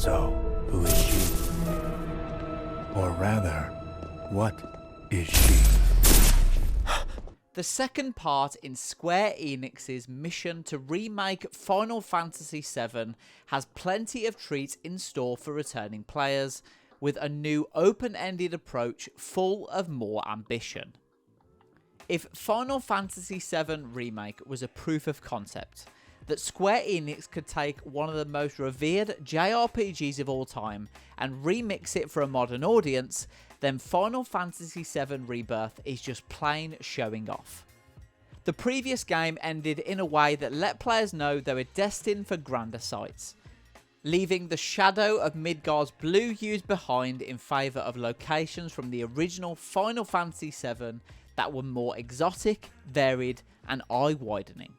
So, who is she? Or rather, what is she? The second part in Square Enix's mission to remake Final Fantasy VII has plenty of treats in store for returning players, with a new open-ended approach full of more ambition. If Final Fantasy VII Remake was a proof of concept that Square Enix could take one of the most revered JRPGs of all time and remix it for a modern audience, then Final Fantasy VII Rebirth is just plain showing off. The previous game ended in a way that let players know they were destined for grander sights, leaving the shadow of Midgard's blue hues behind in favour of locations from the original Final Fantasy VII that were more exotic, varied and eye-widening.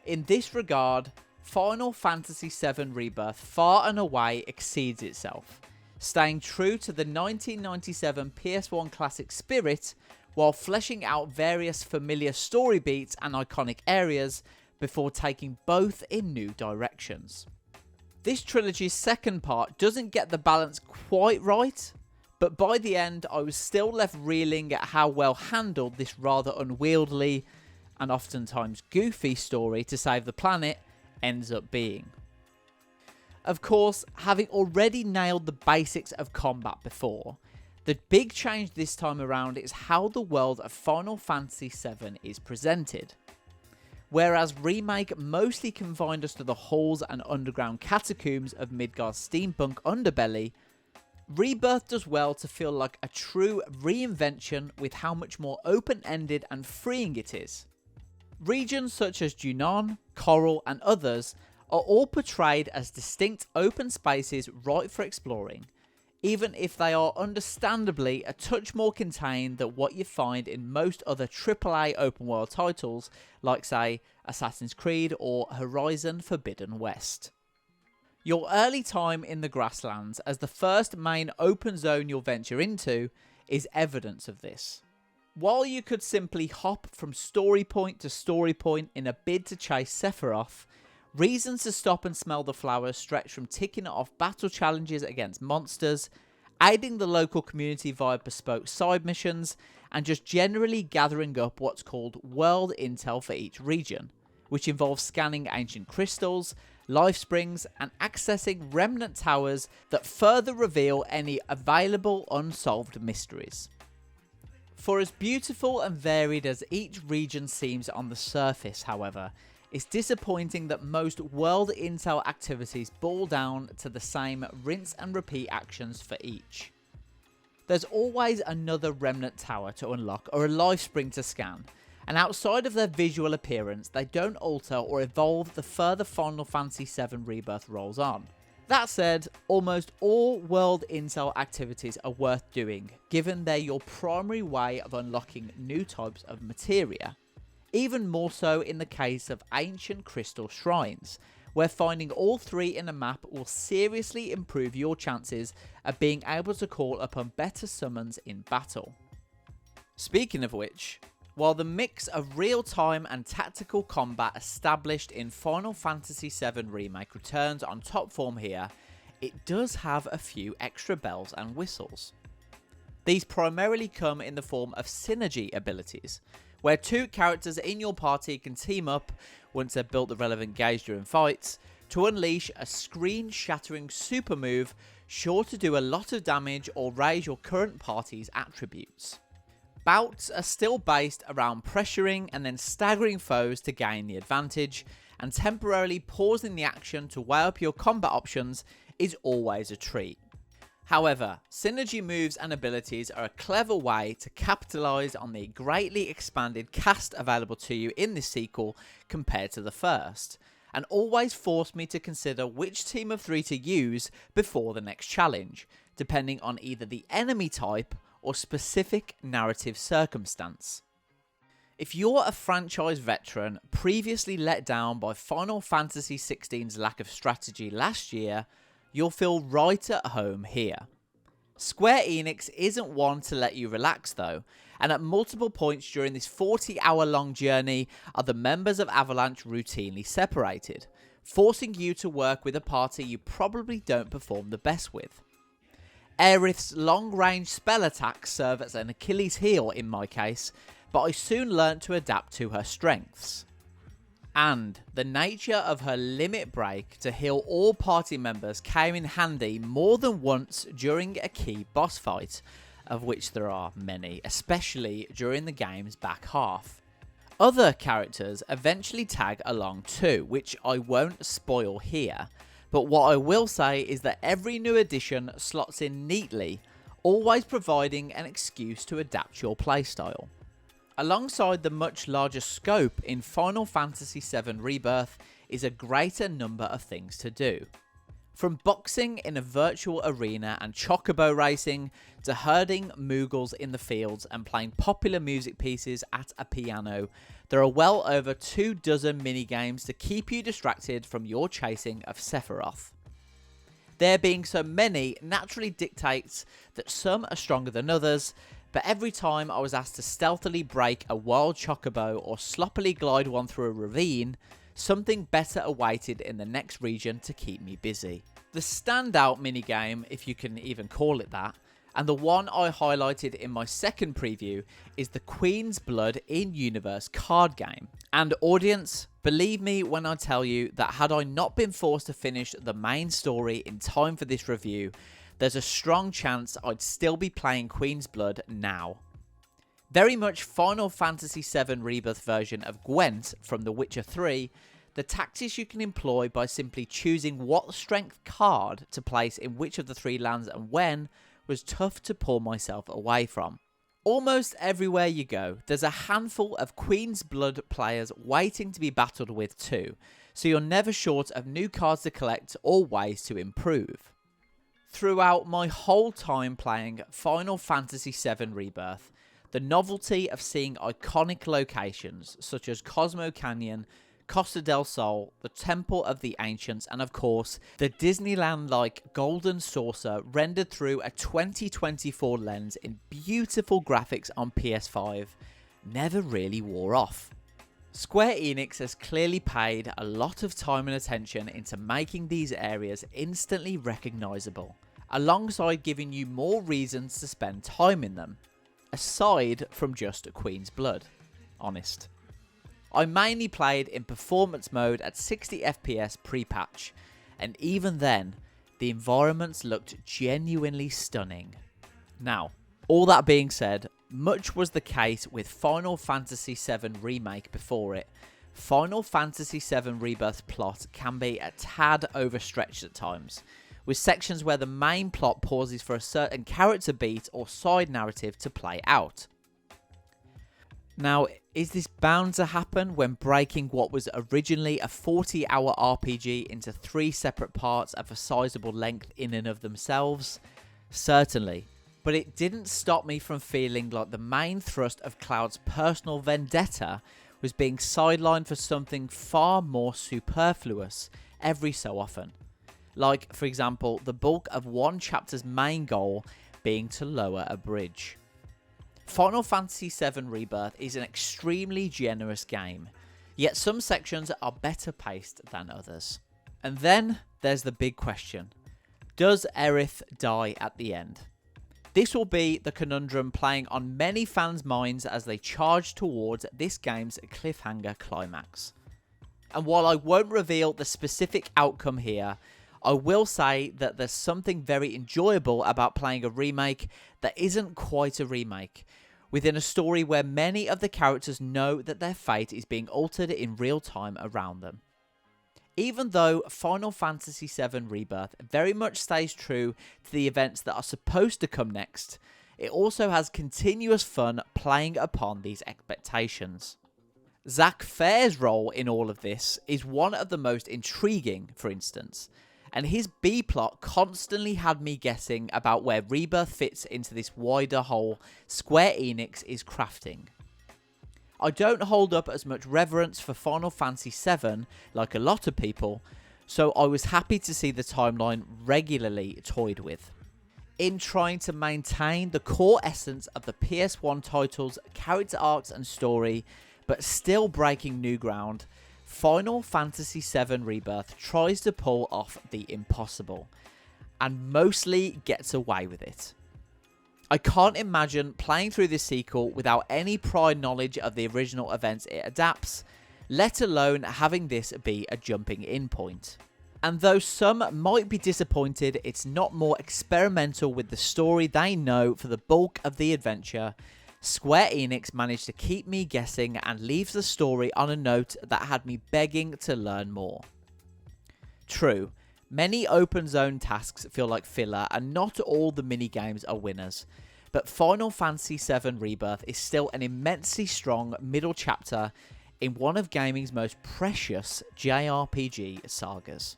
In this regard, Final Fantasy VII Rebirth far and away exceeds itself, staying true to the 1997 PS1 classic spirit while fleshing out various familiar story beats and iconic areas before taking both in new directions. This trilogy's second part doesn't get the balance quite right, but by the end I was still left reeling at how well handled this rather unwieldy and oftentimes goofy story to save the planet ends up being. Of course, having already nailed the basics of combat before, the big change this time around is how the world of Final Fantasy VII is presented. Whereas Remake mostly confined us to the halls and underground catacombs of Midgard's steampunk underbelly, Rebirth does well to feel like a true reinvention with how much more open-ended and freeing it is. Regions such as Junon, Coral and others are all portrayed as distinct open spaces ripe for exploring, even if they are understandably a touch more contained than what you find in most other AAA open world titles like say Assassin's Creed or Horizon Forbidden West. Your early time in the grasslands as the first main open zone you'll venture into is evidence of this. While you could simply hop from story point to story point in a bid to chase Sephiroth, reasons to stop and smell the flowers stretch from ticking off battle challenges against monsters, aiding the local community via bespoke side missions, and just generally gathering up what's called world intel for each region, which involves scanning ancient crystals, life springs, and accessing remnant towers that further reveal any available unsolved mysteries. For as beautiful and varied as each region seems on the surface, however, it's disappointing that most world intel activities boil down to the same rinse and repeat actions for each. There's always another remnant tower to unlock or a life spring to scan, and outside of their visual appearance, they don't alter or evolve the further Final Fantasy VII Rebirth rolls on. That said, almost all world intel activities are worth doing, given they're your primary way of unlocking new types of materia. Even more so in the case of ancient crystal shrines, where finding all three in a map will seriously improve your chances of being able to call upon better summons in battle. Speaking of which, while the mix of real-time and tactical combat established in Final Fantasy VII Remake returns on top form here, it does have a few extra bells and whistles. These primarily come in the form of synergy abilities, where two characters in your party can team up once they've built the relevant gauge during fights to unleash a screen-shattering super move sure to do a lot of damage or raise your current party's attributes. Bouts are still based around pressuring and then staggering foes to gain the advantage, and temporarily pausing the action to weigh up your combat options is always a treat. However, synergy moves and abilities are a clever way to capitalise on the greatly expanded cast available to you in this sequel compared to the first, and always force me to consider which team of three to use before the next challenge, depending on either the enemy type or specific narrative circumstance. If you're a franchise veteran previously let down by Final Fantasy XVI's lack of strategy last year, you'll feel right at home here. Square Enix isn't one to let you relax though, and at multiple points during this 40-hour long journey are the members of Avalanche routinely separated, forcing you to work with a party you probably don't perform the best with. Aerith's long-range spell attacks serve as an Achilles heel in my case, but I soon learnt to adapt to her strengths. And the nature of her limit break to heal all party members came in handy more than once during a key boss fight, of which there are many, especially during the game's back half. Other characters eventually tag along too, which I won't spoil here, but what I will say is that every new addition slots in neatly, always providing an excuse to adapt your playstyle. Alongside the much larger scope in Final Fantasy VII Rebirth is a greater number of things to do. From boxing in a virtual arena and chocobo racing, to herding Moogles in the fields and playing popular music pieces at a piano, there are well over 24 minigames to keep you distracted from your chasing of Sephiroth. There being so many naturally dictates that some are stronger than others, but every time I was asked to stealthily break a wild chocobo or sloppily glide one through a ravine, something better awaited in the next region to keep me busy. The standout minigame, if you can even call it that, and the one I highlighted in my second preview, is the Queen's Blood in-universe card game. And audience, believe me when I tell you that had I not been forced to finish the main story in time for this review, there's a strong chance I'd still be playing Queen's Blood now. Very much Final Fantasy VII Rebirth version of Gwent from The Witcher 3, the tactics you can employ by simply choosing what strength card to place in which of the three lands and when was tough to pull myself away from. Almost everywhere you go, there's a handful of Queen's Blood players waiting to be battled with too, so you're never short of new cards to collect or ways to improve. Throughout my whole time playing Final Fantasy VII Rebirth, the novelty of seeing iconic locations such as Cosmo Canyon, Costa del Sol, the Temple of the Ancients, and of course, the Disneyland-like Golden Saucer rendered through a 2024 lens in beautiful graphics on PS5 never really wore off. Square Enix has clearly paid a lot of time and attention into making these areas instantly recognisable, alongside giving you more reasons to spend time in them, aside from just Queen's Blood. Honest. I mainly played in performance mode at 60 FPS pre-patch, and even then, the environments looked genuinely stunning. Now, all that being said, much was the case with Final Fantasy VII Remake before it. Final Fantasy VII Rebirth plot can be a tad overstretched at times, with sections where the main plot pauses for a certain character beat or side narrative to play out. Now, is this bound to happen when breaking what was originally a 40-hour RPG into 3 separate parts of a sizable length in and of themselves? Certainly. But it didn't stop me from feeling like the main thrust of Cloud's personal vendetta was being sidelined for something far more superfluous every so often. Like, for example, the bulk of one chapter's main goal being to lower a bridge. Final Fantasy VII Rebirth is an extremely generous game, yet some sections are better paced than others. And then there's the big question. Does Aerith die at the end? This will be the conundrum playing on many fans' minds as they charge towards this game's cliffhanger climax. And while I won't reveal the specific outcome here, I will say that there's something very enjoyable about playing a remake that isn't quite a remake, within a story where many of the characters know that their fate is being altered in real time around them. Even though Final Fantasy VII Rebirth very much stays true to the events that are supposed to come next, it also has continuous fun playing upon these expectations. Zack Fair's role in all of this is one of the most intriguing, for instance, and his B-plot constantly had me guessing about where Rebirth fits into this wider whole Square Enix is crafting. I don't hold up as much reverence for Final Fantasy VII like a lot of people, so I was happy to see the timeline regularly toyed with. In trying to maintain the core essence of the PS1 title's character arcs and story, but still breaking new ground, Final Fantasy VII Rebirth tries to pull off the impossible, and mostly gets away with it. I can't imagine playing through this sequel without any prior knowledge of the original events it adapts, let alone having this be a jumping in point. And though some might be disappointed it's not more experimental with the story they know for the bulk of the adventure, Square Enix managed to keep me guessing and leaves the story on a note that had me begging to learn more. True, many open zone tasks feel like filler and not all the minigames are winners, but Final Fantasy VII Rebirth is still an immensely strong middle chapter in one of gaming's most precious JRPG sagas.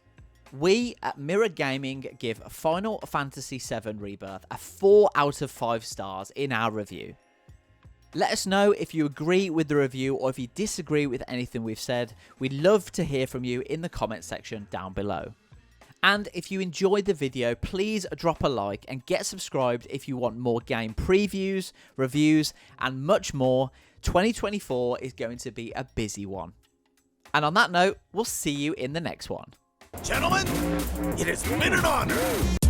We at Mirror Gaming give Final Fantasy VII Rebirth a 4 out of 5 stars in our review. Let us know if you agree with the review or if you disagree with anything we've said. We'd love to hear from you in the comment section down below. And if you enjoyed the video, please drop a like and get subscribed if you want more game previews, reviews, and much more. 2024 is going to be a busy one. And on that note, we'll see you in the next one. Gentlemen, it has been an honor.